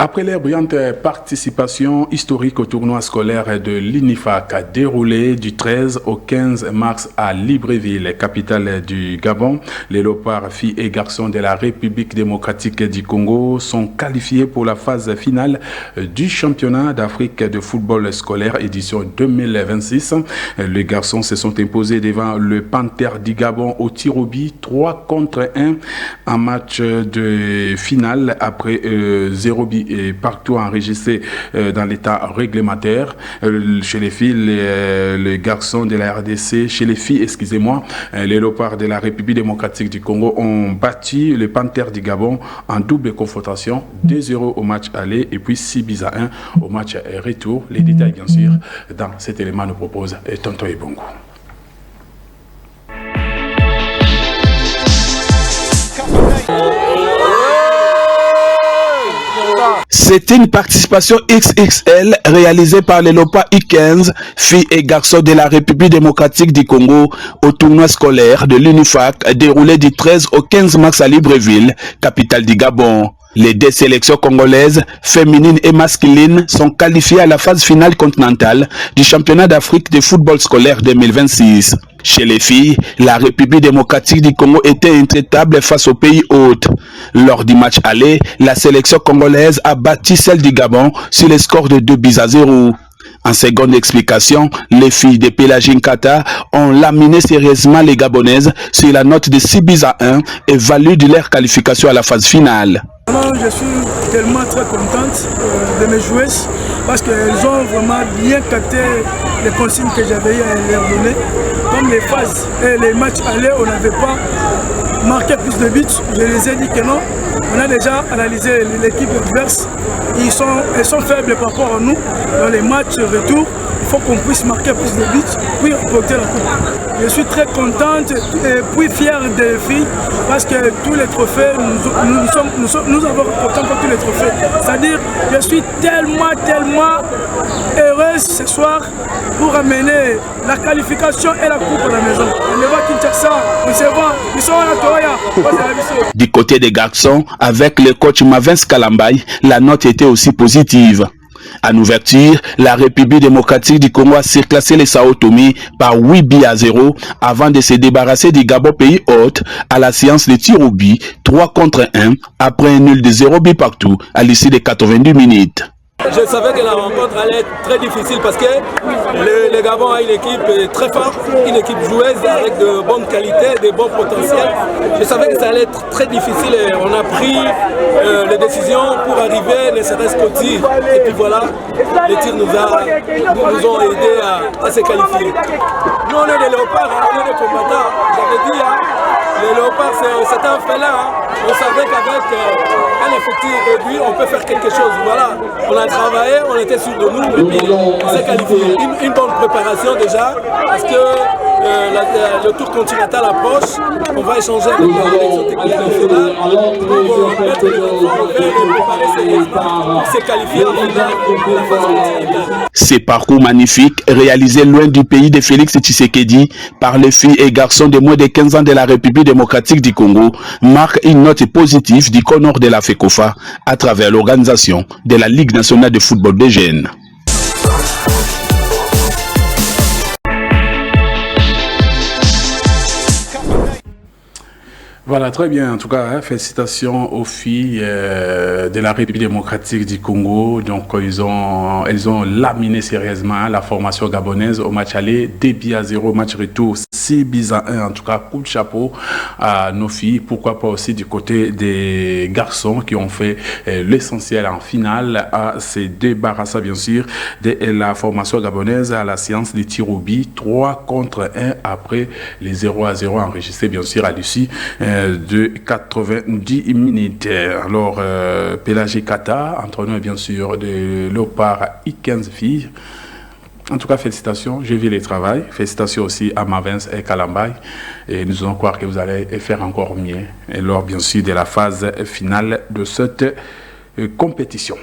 Après leur brillante participation historique au tournoi scolaire de l'INIFAC déroulé du 13 au 15 mars à Libreville, capitale du Gabon, les léopards filles et garçons de la République démocratique du Congo sont qualifiés pour la phase finale du championnat d'Afrique de football scolaire édition 2026. Les garçons se sont imposés devant le Panthère du Gabon au tir au but 3-1 en match de finale après 0 but et partout enregistré dans l'état réglementaire. Chez les filles, les garçons de la RDC, chez les filles, excusez-moi, les léopards de la République démocratique du Congo ont battu le Panthère du Gabon en double confrontation, 2-0 au match aller et puis 6-1 au match retour. Les détails, bien sûr, dans cet élément nous propose Tonton Ebongo. C'était une participation XXL réalisée par les LOPA I-15, filles et garçons de la République démocratique du Congo au tournoi scolaire de l'UNIFAC déroulé du 13 au 15 mars à Libreville, capitale du Gabon. Les deux sélections congolaises, féminines et masculines, sont qualifiées à la phase finale continentale du championnat d'Afrique de football scolaire 2026. Chez les filles, la République démocratique du Congo était intraitable face aux pays hôtes. Lors du match aller, la sélection congolaise a battu celle du Gabon sur le score de 2-0. En seconde explication, les filles de Pélagine Kata ont laminé sérieusement les Gabonaises sur la note de 6-1 et valide leur qualification à la phase finale. Je suis tellement très contente de mes joueuses parce qu'elles ont vraiment bien capté les consignes que j'avais eu à leur donner. Comme les phases et les matchs allés, on n'avait pas marqué plus de buts. Je les ai dit que non. On a déjà analysé l'équipe adverse. Elles sont faibles par rapport à nous. Dans les matchs retour, il faut qu'on puisse marquer plus de buts, puis remporter la coupe. Je suis très contente et puis fière des filles parce que tous les trophées, nous avons remporté encore tous les trophées. C'est-à-dire, je suis tellement heureuse ce soir pour amener la qualification et la coupe à la maison. On va Kinshasa, on se voit, ils sont à la Toya. Du côté des garçons, avec le coach Mavin Kalambay, la note était aussi positive. En ouverture, la République démocratique du Congo a surclassé les Sao Tomé par 8-0 avant de se débarrasser du Gabon pays hôte à la séance de tir au but 3-1 après un nul de 0 but partout à l'issue des 90 minutes. Je savais que la rencontre allait être très difficile parce que le Gabon a une équipe très forte, une équipe joueuse avec de bonnes qualités, de bons potentiels. Je savais que ça allait être très difficile et on a pris les décisions pour arriver, ne serait-ce qu'au tir. Et puis voilà, les tirs nous ont aidés à se qualifier. Nous on est des léopards, on est des combattants. J'avais dit, les léopards c'est un félin. On savait qu'avec un effectif réduit, on peut faire quelque chose. Voilà, on a travaillé, on était sûr de nous, et puis on s'est qualifié. Une bonne préparation déjà, parce que le tour continental approche. On va échanger avec la direction technique nationale pour mettre les enfants au vert et préparer pour se qualifier en finale de la phase continentale. Ces parcours magnifiques, réalisés loin du pays de Félix Tshisekedi par les filles et garçons de moins de 15 ans de la République démocratique du Congo, marquent une note positive du corps nord de la FECOFA à travers l'organisation de la Ligue nationale de football des jeunes. Voilà, très bien. En tout cas, félicitations aux filles de la République démocratique du Congo. Donc, elles ont laminé sérieusement la formation gabonaise au match aller, 2-0, match retour 6-1. En tout cas, coup de chapeau à nos filles. Pourquoi pas aussi du côté des garçons qui ont fait l'essentiel en finale à se débarrasser, bien sûr, de la formation gabonaise à la séance des tirs au but 3-1 après les 0-0 enregistrés, bien sûr, à l'issue de 90 minutes. Alors, Pélagine Kata, entraîneur bien sûr de léopard I-15 filles. En tout cas, félicitations, j'ai vu le travail. Félicitations aussi à Mavin Kalambay. Et nous allons croire que vous allez faire encore mieux. Et lors, bien sûr, de la phase finale de cette compétition.